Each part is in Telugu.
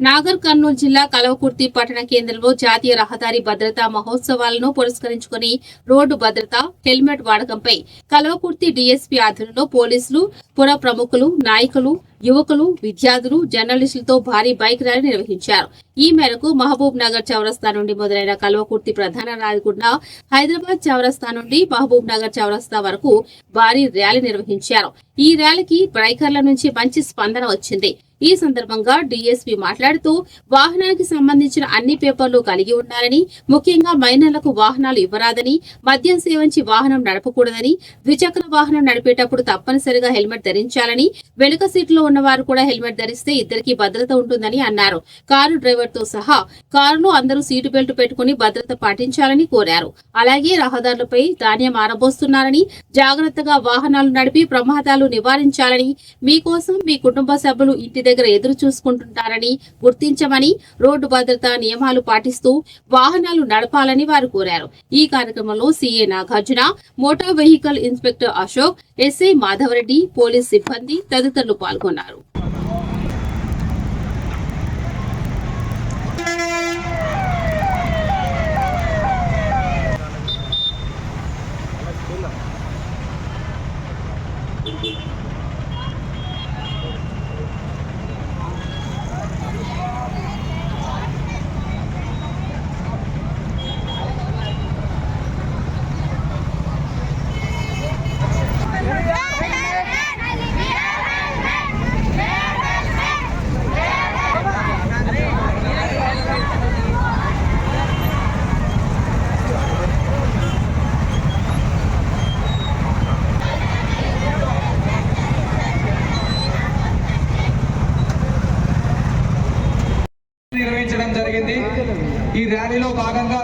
నాగర్ కర్నూలు జిల్లా కల్వకుర్తి పట్టణ కేంద్రంలో జాతీయ రహదారి భద్రతా మహోత్సవాలను పురస్కరించుకుని రోడ్డు భద్రత, హెల్మెట్ వాడకంపై కల్వకుర్తి డీఎస్పీ ఆధ్వర్యంలో పోలీసులు, పుర ప్రముఖులు, నాయకులు, యువకులు, విద్యార్థులు, జర్నలిస్టులతో భారీ బైక్ ర్యాలీ నిర్వహించారు. ఈ మేరకు మహబూబ్ నగర్ చౌరస్తా నుండి మొదలైన కల్వకుర్తి ప్రధాన రాజగుండ హైదరాబాద్ చౌరస్తా నుండి మహబూబ్ నగర్ చౌరస్తా వరకు భారీ ర్యాలీ నిర్వహించారు. ఈ ర్యాలీకి బైకర్ల నుంచి మంచి స్పందన వచ్చింది. ఈ సందర్భంగా డీఎస్పీ మాట్లాడుతూ వాహనానికి సంబంధించిన అన్ని పేపర్లు కలిగి ఉండాలని, ముఖ్యంగా మైనర్లకు వాహనాలు ఇవ్వరాదని, మద్యం సేవించి వాహనం నడపకూడదని, ద్విచక్ర వాహనం నడిపేటప్పుడు తప్పనిసరిగా హెల్మెట్ ధరించాలని, వెనుక సీట్లో ఉన్నవారు కూడా హెల్మెట్ ధరిస్తే ఇద్దరికీ భద్రత ఉంటుందని అన్నారు. కారు డ్రైవర్ తో సహా కారులో అందరూ సీటు బెల్ట్ పెట్టుకుని భద్రత పాటించాలని కోరారు. అలాగే రహదారులపై ధాన్యం ఆరబోస్తున్నారని, జాగ్రత్తగా వాహనాలు నడిపి ప్రమాదాలు నివారించాలని, మీకోసం మీ కుటుంబ సభ్యులు ఇంటి దగ్గర ఎదురు చూసుకుంటుంటారని గుర్తించమని, రోడ్డు భద్రతా నియమాలు పాటిస్తూ వాహనాలు నడపాలని వారు కోరారు. ఈ కార్యక్రమంలో CA Nagarjuna, motor vehicle inspector Ashok, SI Madhavareddy, police సిబ్బంది తదితరులు పాల్గొన్నారు. నిర్వహించడం జరిగింది. ఈ ర్యాలీలో భాగంగా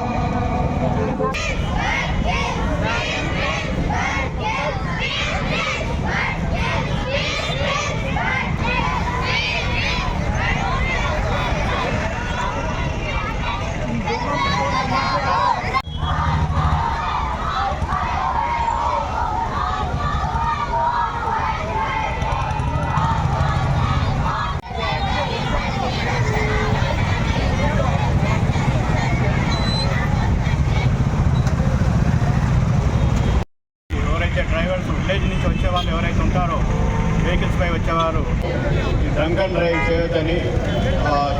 డ్రైవర్స్ విలేజ్ నుంచి వచ్చే వాళ్ళు ఎవరైతే ఉంటారో వెహికల్స్ పై వచ్చేవారు డ్రంక్ అండ్ డ్రైవ్ చేయొద్దని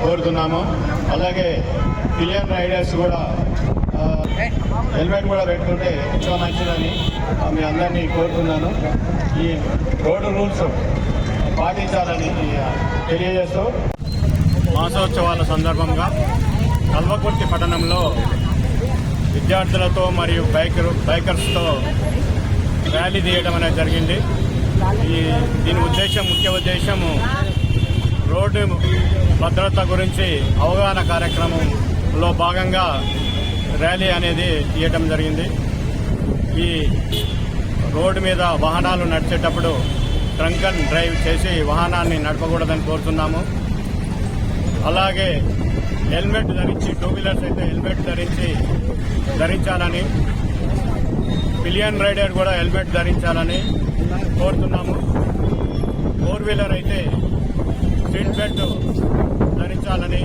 కోరుతున్నాము. అలాగే పిలియన్ రైడర్స్ కూడా హెల్మెట్ కూడా పెట్టుకుంటే ఇంకా మంచిదని మీ అందరినీ కోరుతున్నాను. ఈ రోడ్డు రూల్స్ పాటించాలని తెలియజేస్తూ మాసోత్సవాల సందర్భంగా కల్వకుర్తి పట్టణంలో విద్యార్థులతో మరియు బైకర్స్తో ర్యాలీ తీయడం అనేది జరిగింది. దీని ముఖ్య ఉద్దేశము రోడ్డు భద్రత గురించి అవగాహన కార్యక్రమంలో భాగంగా ర్యాలీ అనేది తీయడం జరిగింది. ఈ రోడ్డు మీద వాహనాలు నడిచేటప్పుడు డ్రంక్ అండ్ డ్రైవ్ చేసి వాహనాన్ని నడపకూడదని కోరుతున్నాము. అలాగే హెల్మెట్ ధరించి, టూ వీలర్స్ అయితే హెల్మెట్ ధరించాలని, పిలియన్ రైడర్ కూడా హెల్మెట్ ధరించాలని కోరుతున్నాము. ఫోర్ వీలర్ అయితే సీట్ బెల్ట్ ధరించాలని,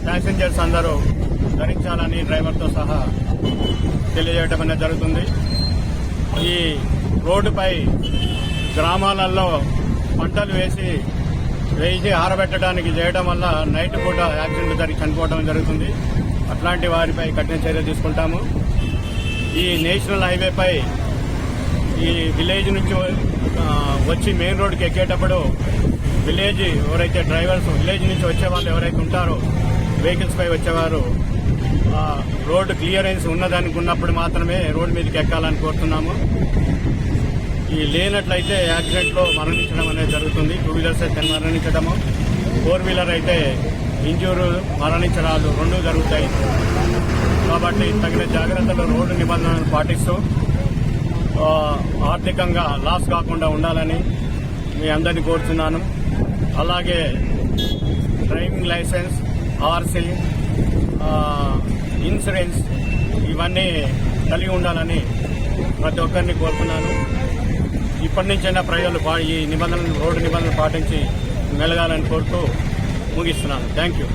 ప్యాసింజర్స్ అందరూ ధరించాలని డ్రైవర్తో సహా తెలియజేయడం అనేది జరుగుతుంది. ఈ రోడ్డుపై గ్రామాలలో పంటలు వేసి ఆరబెట్టడానికి చేయడం వల్ల నైట్ పూట యాక్సిడెంట్ జరిగి చనిపోవడం జరుగుతుంది. అట్లాంటి వారిపై కఠిన చర్య తీసుకుంటాము. ఈ నేషనల్ హైవేపై ఈ విలేజ్ నుంచి వచ్చి మెయిన్ రోడ్కి ఎక్కేటప్పుడు ఎవరైతే డ్రైవర్స్ విలేజ్ నుంచి వచ్చే వాళ్ళు ఎవరైతే ఉంటారో వెహికల్స్ పై వచ్చేవారు రోడ్డు క్లియరెన్స్ ఉన్నప్పుడు మాత్రమే రోడ్డు మీదకి ఎక్కాలని కోరుతున్నాము. ఈ లేనట్లయితే యాక్సిడెంట్లో మరణించడం అనేది జరుగుతుంది. టూ వీలర్స్ అయితే మరణించడము, ఫోర్ వీలర్ అయితే ఇంజూరు, మరణించడాలు రెండూ జరుగుతాయి. కాబట్టి తగిన జాగ్రత్తలు, రోడ్డు నిబంధనలు పాటిస్తూ ఆర్థికంగా లాస్ కాకుండా ఉండాలని మీ అందరినీ కోరుతున్నాను. అలాగే డ్రైవింగ్ లైసెన్స్, ఆర్సీ, ఇన్సూరెన్స్ ఇవన్నీ కలిగి ఉండాలని ప్రతి ఒక్కరిని కోరుతున్నాను. ఇప్పటి నుంచైనా ప్రజలు ఈ రోడ్డు నిబంధనలు పాటించి మెలగాలని కోరుతూ ముగిస్తున్నాను. Thank you.